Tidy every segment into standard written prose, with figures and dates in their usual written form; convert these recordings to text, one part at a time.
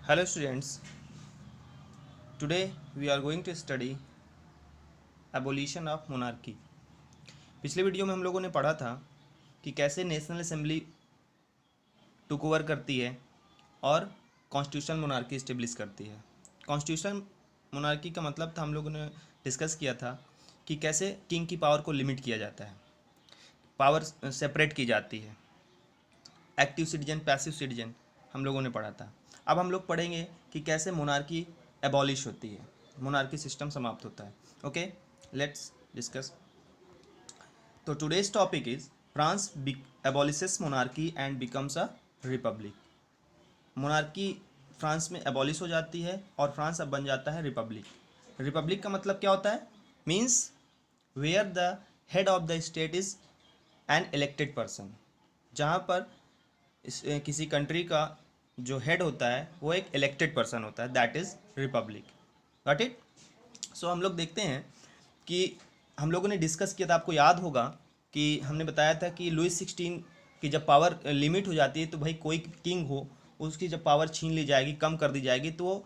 Hello students, today we are going to study abolition of monarchy. पिछले video में हम लोगों ने पढ़ा था कि कैसे नेशनल असेंबली टुक ओवर करती है और कॉन्स्टिट्यूशनल मोनार्की इस्टेब्लिश करती है। कॉन्स्टिट्यूशनल मोनार्की का मतलब था, हम लोगों ने डिस्कस किया था कि कैसे किंग की पावर को लिमिट किया जाता है, पावर सेपरेट की जाती है, एक्टिव सिटीजन पैसिव सिटीजन हम लोगों ने पढ़ा था। अब हम लोग पढ़ेंगे कि कैसे मोनार्की एबॉलिश होती है, मोनार्की सिस्टम समाप्त होता है। Okay, let's discuss. तो today's topic is France abolishes monarchy and becomes a republic. Monarchy France में एबॉलिश हो जाती है और फ्रांस अब बन जाता है रिपब्लिक। रिपब्लिक का मतलब क्या होता है? Means where the head of the state is an elected person, जहाँ पर किसी कंट्री का जो हेड होता है वो एक इलेक्टेड पर्सन होता है, that is republic. Got it? So हम लोग देखते हैं कि हम लोगों ने डिस्कस किया था, आपको याद होगा कि हमने बताया था कि लुइस 16 की जब पावर लिमिट हो जाती है तो भाई कोई किंग हो, उसकी जब पावर छीन ली जाएगी, कम कर दी जाएगी, तो वो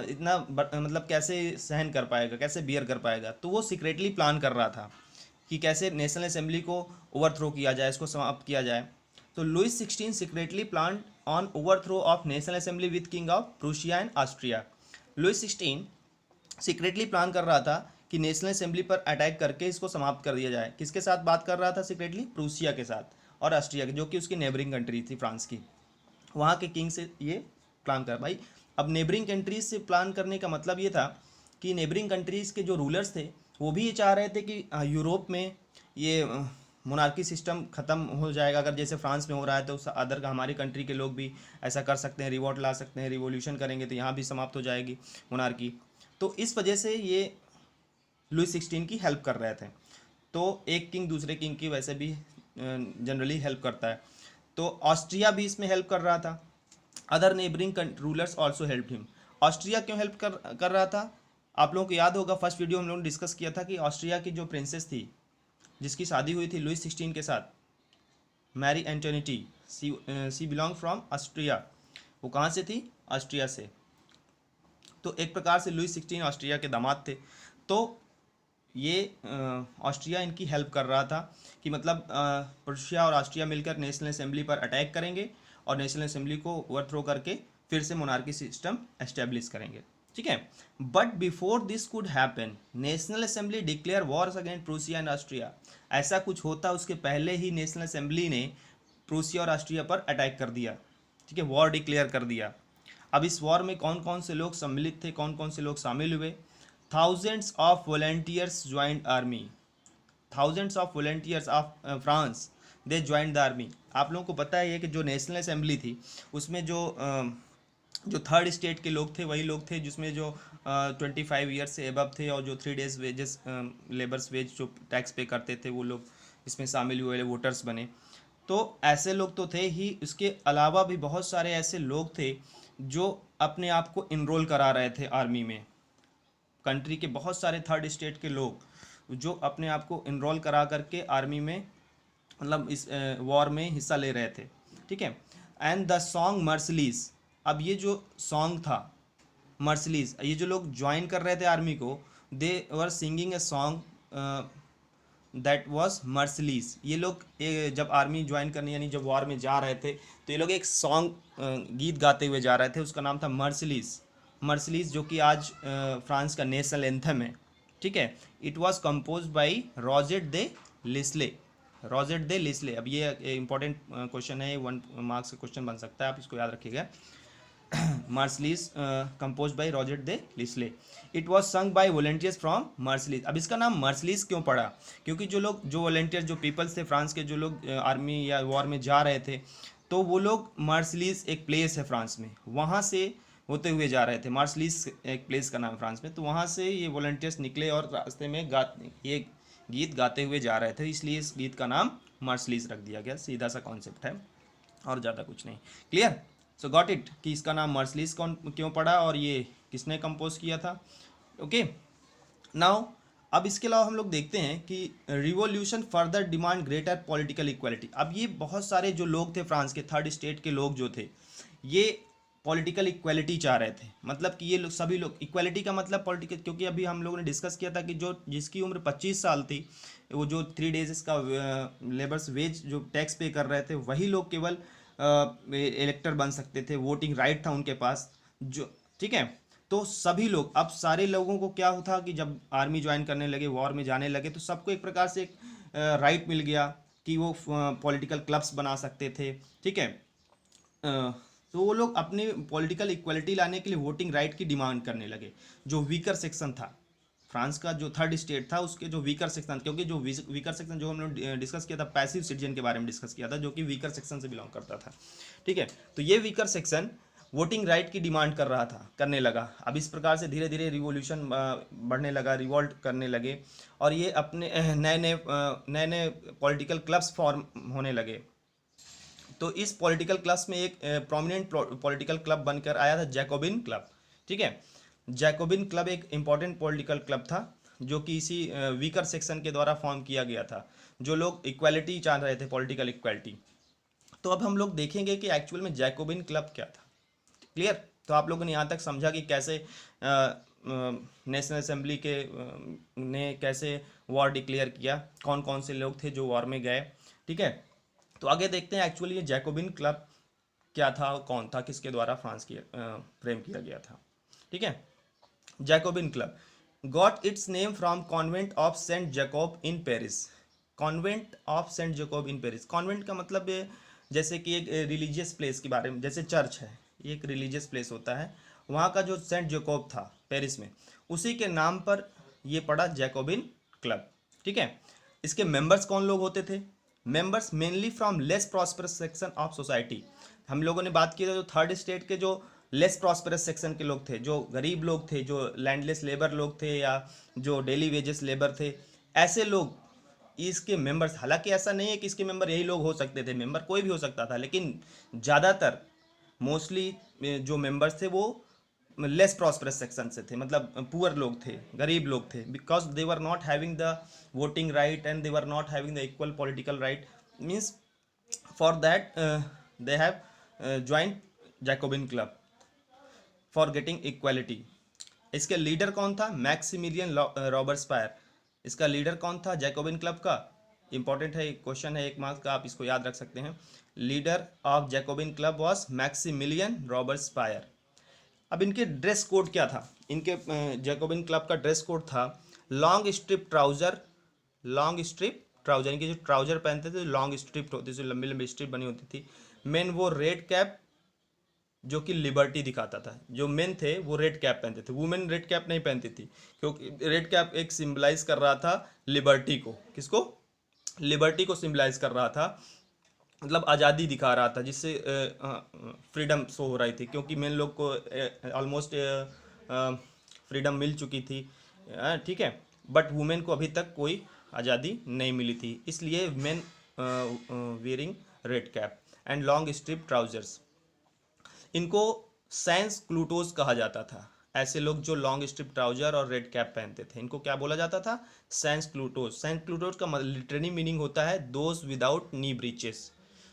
इतना मतलब कैसे सहन कर पाएगा, कैसे बियर कर पाएगा। तो वो सीक्रेटली प्लान कर रहा था कि कैसे नेशनल असेंबली को ओवरथ्रो किया जाए, इसको समाप्त किया जाए। तो Louis 16 secretly plan on overthrow of national assembly with king of Prussia and Austria. Louis 16 secretly plan कर रहा था कि नेशनल असेंबली पर अटैक करके इसको समाप्त कर दिया जाए। किसके साथ बात कर रहा था सीक्रेटली? प्रूसिया के साथ और ऑस्ट्रिया के, जो कि उसकी नेबरिंग कंट्री थी फ्रांस की। वहाँ के किंग से ये प्लान कर भाई। अब नेबरिंग कंट्रीज से प्लान करने का मतलब ये था कि नेबरिंग कंट्रीज़ के जो रूलर्स थे वो भी ये चाह रहे थे कि यूरोप में ये मोनार्की सिस्टम ख़त्म हो जाएगा। अगर जैसे फ्रांस में हो रहा है तो अदर का हमारी कंट्री के लोग भी ऐसा कर सकते हैं, रिवॉल्ट ला सकते हैं, रिवॉल्यूशन करेंगे तो यहाँ भी समाप्त हो जाएगी मोनार्की। तो इस वजह से ये लुइस 16 की हेल्प कर रहे थे। तो एक किंग दूसरे किंग की वैसे भी जनरली हेल्प करता है, तो ऑस्ट्रिया भी इसमें हेल्प कर रहा था। Other neighbouring rulers also help him. Austria क्यों हेल्प कर रहा था? आप लोगों को याद होगा, फर्स्ट वीडियो हम लोगों ने डिस्कस किया था कि ऑस्ट्रिया की जो प्रिंसेस थी जिसकी शादी हुई थी लुइस 16 के साथ, Marie Antoinette, she belong from Austria. वो कहाँ से थी? ऑस्ट्रिया से। तो एक प्रकार से लुइस 16 ऑस्ट्रिया के दामाद थे। तो ये ऑस्ट्रिया इनकी हेल्प कर रहा था कि मतलब प्रूशिया और ऑस्ट्रिया मिलकर नेशनल असेंबली पर अटैक करेंगे और नेशनल असेंबली को ओवरथ्रो करके फिर से मोनार्की सिस्टम एस्टेब्लिश करेंगे। ठीक है, but before this could happen national assembly declare Wars against Prussia and Austria. ऐसा कुछ होता उसके पहले ही नेशनल असेंबली ने प्रूसिया और ऑस्ट्रिया पर अटैक कर दिया। ठीक है, वॉर डिक्लेयर कर दिया। अब इस वॉर में कौन कौन से लोग सम्मिलित थे, कौन कौन से लोग शामिल हुए? thousands of volunteers joined army, thousands of volunteers of France they joined the army। आप लोगों को पता है ये कि जो नेशनल असेंबली थी उसमें जो थर्ड स्टेट के लोग थे वही लोग थे जिसमें जो 25 ईयर्स से एबव थे और जो 3 days वेजेस लेबर्स वेज जो टैक्स पे करते थे वो लोग इसमें शामिल हुए, वोटर्स बने। तो ऐसे लोग तो थे ही, इसके अलावा भी बहुत सारे ऐसे लोग थे जो अपने आप को इनरोल करा रहे थे आर्मी में। कंट्री के बहुत सारे थर्ड स्टेट के लोग जो अपने आप को इनरोल करा करके आर्मी में मतलब इस वॉर में हिस्सा ले रहे थे। ठीक है, एंड द सॉन्ग मर्सलीज। अब ये जो सॉन्ग था मर्सलीज, ये जो लोग ज्वाइन कर रहे थे आर्मी को, they were singing a song that was Marseillaise. ये लोग जब आर्मी ज्वाइन करने यानी जब वॉर में जा रहे थे तो ये लोग एक सॉन्ग गीत गाते हुए जा रहे थे, उसका नाम था मर्सलीज। मर्सलीज जो कि आज फ्रांस का नेशनल एंथम है। ठीक है, it was compose by Rouget de Lisle, Roget de Lisle. अब ये इंपॉर्टेंट क्वेश्चन है, 1 मार्क्स का क्वेश्चन बन सकता है, आप इसको याद रखिएगा। Marseillaise compose by Rouget de Lisle. It was sung by volunteers from Marseillaise. अब इसका नाम मार्सलीज क्यों पड़ा? क्योंकि जो वॉलेंटियर जो पीपल्स थे फ्रांस के, जो लोग आर्मी या वॉर में जा रहे थे, तो वो लोग मार्सलीज एक प्लेस है फ्रांस में, वहाँ से होते हुए जा रहे थे। मार्सलीज एक प्लेस का नाम फ्रांस में, तो वहाँ से ये वॉलेंटियर्स निकले और रास्ते में ये गीत गाते हुए जा रहे थे, इसलिए इस गीत का नाम मार्सलीज रख दिया गया। सीधा सा कॉन्सेप्ट है और ज़्यादा कुछ नहीं। क्लियर? सो गॉट इट कि इसका नाम मर्सलीज कौन क्यों पड़ा और ये किसने कंपोज किया था। ओके, नाउ अब इसके अलावा हम लोग देखते हैं कि revolution further demand greater political equality. अब ये बहुत सारे जो लोग थे फ्रांस के थर्ड स्टेट के लोग जो थे, ये पॉलिटिकल इक्वालिटी चाह रहे थे। मतलब कि ये लोग सभी लोग, इक्वालिटी का मतलब पॉलिटिकल, क्योंकि अभी हम लोगों ने डिस्कस किया था कि जो जिसकी उम्र 25 साल थी, वो जो 3 डेज का लेबर्स वेज जो टैक्स पे कर रहे थे, वही लोग केवल इलेक्टर बन सकते थे, वोटिंग राइट था उनके पास। जो ठीक है, तो सभी लोग, अब सारे लोगों को क्या था कि जब आर्मी ज्वाइन करने लगे, वॉर में जाने लगे, तो सबको एक प्रकार से एक राइट मिल गया कि वो पॉलिटिकल क्लब्स बना सकते थे। ठीक है, तो वो लोग अपनी पॉलिटिकल इक्वलिटी लाने के लिए वोटिंग राइट की डिमांड करने लगे। जो वीकर सेक्शन था, फ्रांस का जो थर्ड स्टेट था, उसके जो वीकर सेक्शन, क्योंकि जो वीकर सेक्शन जो हमने डिस्कस किया था, पैसिव सिटीजन के बारे में डिस्कस किया था, जो कि वीकर सेक्शन से बिलोंग करता था। ठीक है, तो ये वीकर सेक्शन वोटिंग राइट की डिमांड कर रहा था, करने लगा। अब इस प्रकार से धीरे धीरे रिवॉल्यूशन बढ़ने लगा, रिवॉल्ट करने लगे, और ये अपने नए नए पॉलिटिकल क्लब्स फॉर्म होने लगे। तो इस पॉलिटिकल क्लब्स में एक प्रोमिनेंट पॉलिटिकल क्लब बनकर आया था जैकोबिन क्लब। ठीक है, जैकोबिन क्लब एक इंपॉर्टेंट पॉलिटिकल क्लब था, जो कि इसी वीकर सेक्शन के द्वारा फॉर्म किया गया था, जो लोग इक्वालिटी चाह रहे थे, पॉलिटिकल इक्वालिटी। तो अब हम लोग देखेंगे कि एक्चुअल में जैकोबिन क्लब क्या था। क्लियर? तो आप लोगों ने यहाँ तक समझा कि कैसे नेशनल असेंबली के ने कैसे वॉर डिक्लेयर किया, कौन कौन से लोग थे जो वॉर में गए। ठीक है, तो आगे देखते हैं एक्चुअली ये जैकोबिन क्लब क्या था, कौन था, किसके द्वारा फ्रांस की फ्रेम किया गया था। ठीक है, Jacobin club got its name from convent of Saint Jacob in Paris. Convent of Saint Jacob in Paris, convent का मतलब जैसे कि एक रिलीजियस प्लेस के बारे में, जैसे चर्च है, ये एक रिलीजियस प्लेस होता है, वहाँ का जो सेंट जैकोब था पेरिस में, उसी के नाम पर ये पड़ा जैकोबिन क्लब। ठीक है, इसके मेंबर्स कौन लोग होते थे? Members mainly from less prosperous section of society. हम लोगों ने बात की थी जो थर्ड स्टेट के जो लेस प्रॉस्परस सेक्शन के लोग थे, जो गरीब लोग थे, जो लैंडलेस लेबर लोग थे, या जो डेली वेजेस लेबर थे, ऐसे लोग इसके मेंबर्स। हालांकि ऐसा नहीं है कि इसके मेंबर यही लोग हो सकते थे, मेंबर कोई भी हो सकता था, लेकिन ज़्यादातर मोस्टली जो मेंबर्स थे वो लेस प्रॉस्परस सेक्शन से थे, मतलब पुअर लोग थे, गरीब लोग थे, because they were not having the voting right and they were not having the equal political right. Means for that they have joint Jacobin club for getting equality. इसके leader कौन था? मैक्सिमिलियन रॉबर्सपायर। इसका leader कौन था Jacobian club का? Important है, question है 1 marks का, आप इसको याद रख सकते हैं। Leader of Jacobin club was Maximilien Robespierre. अब इनके ड्रेस कोड क्या था? इनके जैकोबिन क्लब का ड्रेस कोड था long strip trouser. Long strip trouser, इनके जो ट्राउजर पहनते थे लॉन्ग स्ट्रिप होती थी, लंबी लंबी स्ट्रिप बनी होती थी। मेन वो रेड कैप, जो कि लिबर्टी दिखाता था। जो मेन थे वो रेड कैप पहनते थे, वुमेन रेड कैप नहीं पहनती थी, क्योंकि रेड कैप एक सिंबलाइज कर रहा था लिबर्टी को। किसको? लिबर्टी को सिंबलाइज कर रहा था, मतलब आज़ादी दिखा रहा था, जिससे फ्रीडम शो हो रही थी, क्योंकि मेन लोग को ऑलमोस्ट फ्रीडम मिल चुकी थी। ठीक है, बट वुमेन को अभी तक कोई आज़ादी नहीं मिली थी, इसलिए main wearing red cap and long strip trousers. इनको सैंस क्लूटोज कहा जाता था। ऐसे लोग जो लॉन्ग स्ट्रिप ट्राउजर और रेड कैप पहनते थे, इनको क्या बोला जाता था? सैंस क्लूटोज। सैंस क्लूटोज का लिटरली मीनिंग होता है दोज विदाउट नी ब्रीचेस,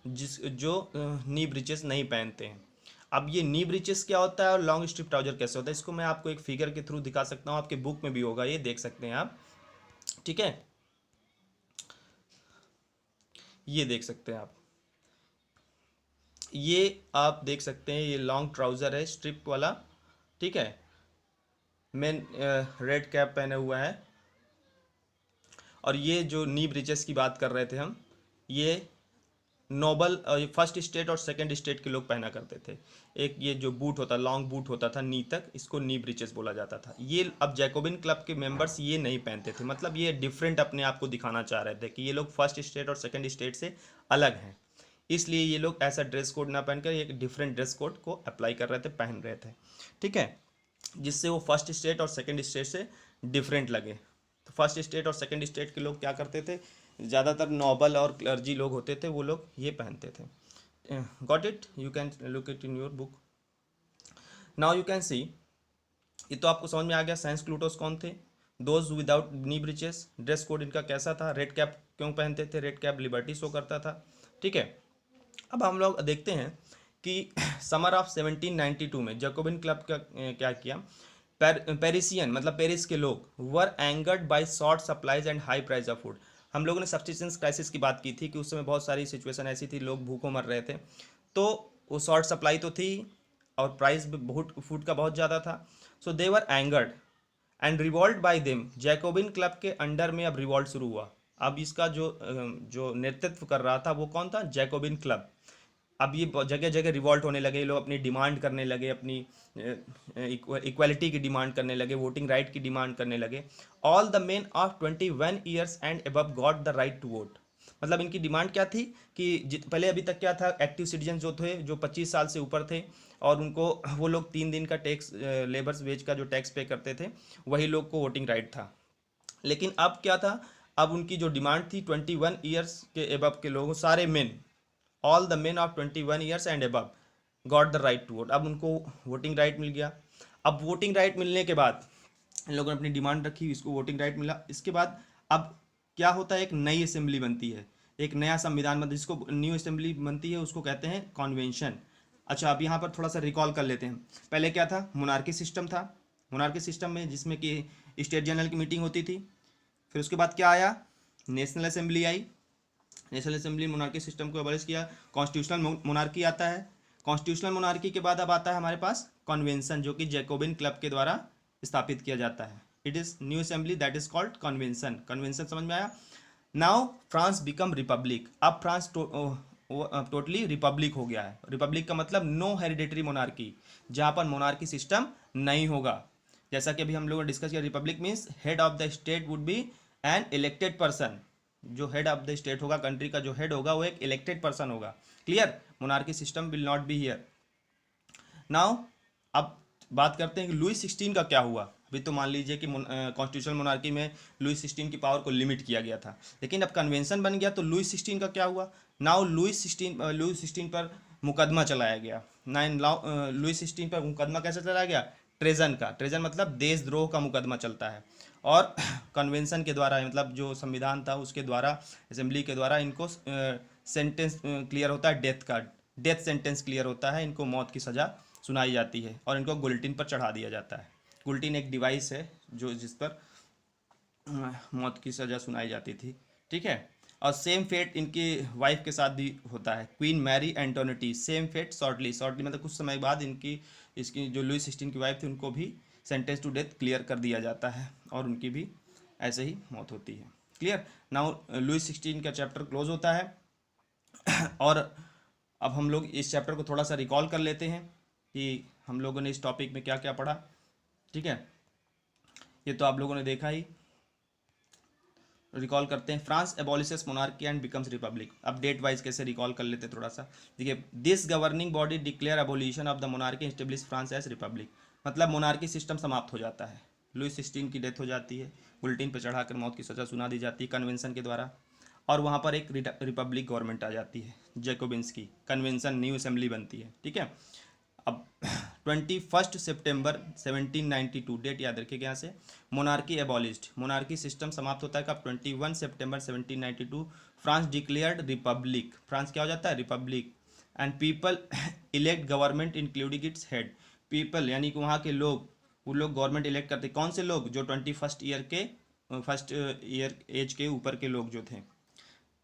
जो नी ब्रीचेस नहीं पहनते हैं। अब ये नी ब्रीचेस क्या होता है और लॉन्ग स्ट्रिप ट्राउजर कैसे होता है, इसको मैं आपको एक फिगर के थ्रू दिखा सकता हूँ, आपके बुक में भी होगा, ये देख सकते हैं आप। ठीक है, ये देख सकते हैं आप, ये आप देख सकते हैं, ये लॉन्ग ट्राउज़र है स्ट्रिप वाला। ठीक है, मैन रेड कैप पहने हुआ है, और ये जो नी ब्रिजेस की बात कर रहे थे हम, ये नोबल फर्स्ट स्टेट और सेकंड स्टेट के लोग पहना करते थे। एक ये जो बूट होता, लॉन्ग बूट होता था नी तक, इसको नी ब्रिचेस बोला जाता था। ये अब जैकोबिन क्लब के मेंबर्स ये नहीं पहनते थे, मतलब ये डिफरेंट अपने आप को दिखाना चाह रहे थे कि ये लोग फर्स्ट स्टेट और सेकंड स्टेट से अलग हैं, इसलिए ये लोग ऐसा ड्रेस कोड ना पहनकर एक डिफरेंट ड्रेस कोड को अप्लाई कर रहे थे, पहन रहे थे। ठीक है, जिससे वो फर्स्ट स्टेट और सेकंड स्टेट से डिफरेंट लगे। तो फर्स्ट स्टेट और सेकंड स्टेट के लोग क्या करते थे? ज़्यादातर नोबल और क्लर्जी लोग होते थे, वो लोग ये पहनते थे। Got it? You can look it in your book. Now you can see, ये तो आपको समझ में आ गया सैंस क्लूटोस कौन थे, those without knee breaches. Dress code इनका कैसा था? रेड कैप क्यों पहनते थे? रेड कैप लिबर्टी शो करता था। ठीक है, अब हम लोग देखते हैं कि समर ऑफ 1792 में जैकोबिन क्लब का क्या किया, पेरिसियन मतलब पेरिस के लोग were angered by short supplies and high price of food. हम लोगों ने सब्सिस्टेंस क्राइसिस की बात की थी कि उस समय बहुत सारी सिचुएशन ऐसी थी, लोग भूखों मर रहे थे, तो वो शॉर्ट सप्लाई तो थी और प्राइस भी बहुत फूड का बहुत ज़्यादा था। So they were angered and revolt by them. Jacobin club के अंडर में अब रिवॉल्ट शुरू हुआ। अब इसका जो नेतृत्व कर रहा था वो कौन था, जैकोबिन क्लब। अब ये जगह जगह रिवॉल्ट होने लगे, लोग अपनी डिमांड करने लगे, अपनी इक्वालिटी की डिमांड करने लगे, वोटिंग राइट की डिमांड करने लगे। All the men of 21 years and above got the right to vote. मतलब इनकी डिमांड क्या थी कि पहले अभी तक क्या था, एक्टिव सिटीजन जो थे, जो 25 साल से ऊपर थे और उनको वो लोग 3 दिन का टैक्स, लेबर्स वेज का जो टैक्स पे करते थे, वही लोग को वोटिंग राइट था। लेकिन अब क्या था, अब उनकी जो डिमांड थी 21 ईयर्स के एबव के लोगों, सारे men, all the men of 21 years and above got the right to vote. अब उनको वोटिंग राइट मिल गया। अब वोटिंग राइट मिलने के बाद इन लोगों ने अपनी डिमांड रखी, इसको वोटिंग राइट मिला। इसके बाद अब क्या होता है, एक नई असेंबली बनती है, एक नया संविधान बनता है, जिसको न्यू असेंबली बनती है उसको कहते हैं कॉन्वेंशन। अच्छा, अब यहाँ पर थोड़ा सा रिकॉल कर लेते हैं। पहले क्या था, मोनार्की सिस्टम था। मोनार्की सिस्टम में जिसमें कि स्टेट जनरल की मीटिंग होती थी। फिर उसके बाद क्या आया, नेशनल असेंबली आई। नेशनल असेंबली मोनार्की सिस्टम को अबॉलिश किया। कॉन्स्टिट्यूशनल मोनार्की आता है। कॉन्स्टिट्यूशनल मोनार्की के बाद अब आता है हमारे पास कन्वेंशन, जो कि जैकोबिन क्लब के द्वारा स्थापित किया जाता है। It is new assembly that is called convention. Convention समझ में आया। Now France become Republic. अब फ्रांस टोटली रिपब्लिक हो गया है। रिपब्लिक का मतलब नो हेरिडेटरी मोनार्की, जहाँ पर मोनार्की सिस्टम नहीं होगा। जैसा कि अभी हम लोगों ने डिस्कस किया, Republic means head of the state would be N elected person. जो हेड ऑफ द स्टेट होगा, कंट्री का जो हेड होगा, वो एक इलेक्टेड पर्सन होगा। Clear, monarchy system will not be here. Now अब बात करते हैं कि लुई 16 का क्या हुआ। अभी तो मान लीजिए कि कॉन्स्टिट्यूशनल मोनार्की में लुई 16 की पावर को लिमिट किया गया था, लेकिन अब कन्वेंशन बन गया तो लुई 16 का क्या हुआ। नाउ लुई 16 पर मुकदमा चलाया गया। लुई 16 पर मुकदमा कैसे चलाया गया, ट्रेजन का। ट्रेजन मतलब देशद्रोह का मुकदमा चलता है। और कन्वेंशन के द्वारा, मतलब जो संविधान था उसके द्वारा, असेंबली के द्वारा इनको सेंटेंस क्लियर होता है, डेथ का। डेथ सेंटेंस क्लियर होता है, इनको मौत की सज़ा सुनाई जाती है और इनको गुल्टिन पर चढ़ा दिया जाता है। गुल्टिन एक डिवाइस है जो जिस पर मौत की सज़ा सुनाई जाती थी। ठीक है। और सेम फेट इनकी वाइफ के साथ भी होता है, queen Marie Antoinette. Same fate shortly मतलब कुछ समय बाद इनकी इसकी जो लुई 16 की वाइफ थी उनको भी सेंटेंस टू डेथ क्लियर कर दिया जाता है और उनकी भी ऐसे ही मौत होती है। क्लियर। नाउ लुई 16 का चैप्टर क्लोज होता है। और अब हम लोग इस चैप्टर को थोड़ा सा रिकॉल कर लेते हैं कि हम लोगों ने इस टॉपिक में क्या क्या पढ़ा। ठीक है, ये तो आप लोगों ने देखा ही। रिकॉल करते हैं। France abolishes monarchy and becomes republic. अब डेट वाइज कैसे रिकॉल कर लेते हैं थोड़ा सा। देखिए, this governing body declare abolition of the monarchy establish France as republic. मतलब मोनार्की सिस्टम समाप्त हो जाता है। लुई 16 की डेथ हो जाती है, बुलेटिन पर चढ़ाकर मौत की सज़ा सुना दी जाती है कन्वेंशन के द्वारा, और वहाँ पर एक रिपब्लिक गवर्नमेंट आ जाती है जैकोबिन्स की। कन्वेंशन न्यू असेंबली बनती है। ठीक है। अब 21 सितंबर 1792 डेट याद रखिएगा यहाँ से, मोनार्की एबॉलिस्ड। मोनार्की सिस्टम समाप्त होता है कब, 21 सितंबर 1792। France declared Republic. फ्रांस क्या हो जाता है, Republic. And people elect government including its head. People यानी कि वहाँ के लोग, वो लोग गवर्नमेंट इलेक्ट करते। कौन से लोग, जो 21 ईयर एज के ऊपर के लोग जो थे।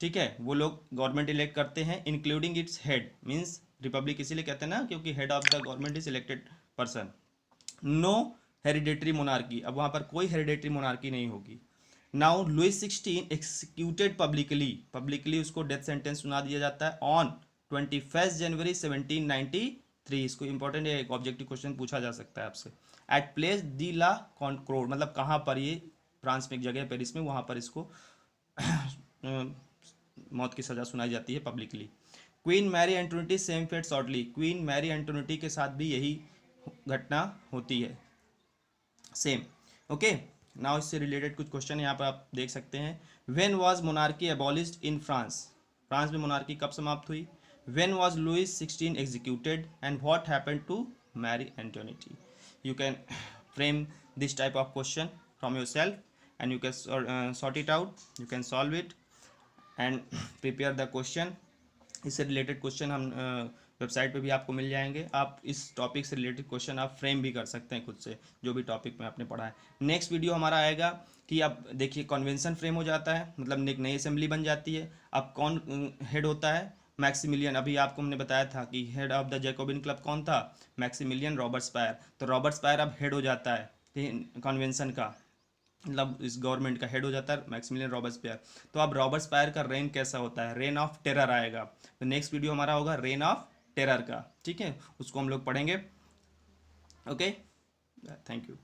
ठीक है, वो लोग गवर्नमेंट इलेक्ट करते हैं, including its head. Means republic इसीलिए कहते हैं ना, क्योंकि head of the government is elected person. No hereditary monarchy. अब वहाँ पर कोई हेरिडेटरी मोनार्की नहीं होगी। Now Louis 16 executed publicly. Publicly उसको डेथ सेंटेंस सुना दिया जाता है ऑन 21 जनवरी 1793। इसको इंपॉर्टेंट है, एक ऑब्जेक्टिव क्वेश्चन पूछा जा सकता है आपसे। एट प्लेस दी ला कॉन्क्रोड, मतलब कहाँ पर, ये फ्रांस में एक जगह पेरिस में, वहाँ पर इसको मौत की सज़ा सुनाई जाती है publicly. Queen Marie Antoinette same fate shortly. Queen Marie Antoinette के साथ भी यही घटना होती है, सेम। ओके। नाउ इससे रिलेटेड कुछ क्वेश्चन यहाँ पर आप देख सकते हैं। When was monarchy abolished in France. France में मोनार्की कब समाप्त हुई। When was Louis 16 executed and what happened to Marie Antoinette. You can frame this type of question from yourself and you can sort it out, you can solve it and prepare the question. इससे related question हम website पे भी आपको मिल जाएंगे। आप इस topic से related question आप फ्रेम भी कर सकते हैं खुद से, जो भी टॉपिक में आपने पढ़ा है। नेक्स्ट वीडियो हमारा आएगा कि आप देखिए कन्वेंशन फ्रेम हो जाता है, मतलब एक नई असेंबली बन जाती है। अब कौन हेड होता है? मैक्सिमिलियन। अभी आपको हमने बताया था कि head of the Jacobin club कौन था? मैक्सिमिलियन रॉबर्ट्सपायर। तो रॉबर्ट्सपायर अब हेड हो जाता है कन्वेंशन का, मतलब इस गवर्नमेंट का हेड हो जाता है मैक्सिमिलियन रॉबर्ट्सपायर। तो अब रॉबर्ट्सपायर का रेन कैसा होता है? रेन ऑफ टेरर आएगा। तो नेक्स्ट वीडियो हमारा होगा रेन ऑफ टेरर का, ठीक है, उसको हम लोग पढ़ेंगे। Okay, thank you.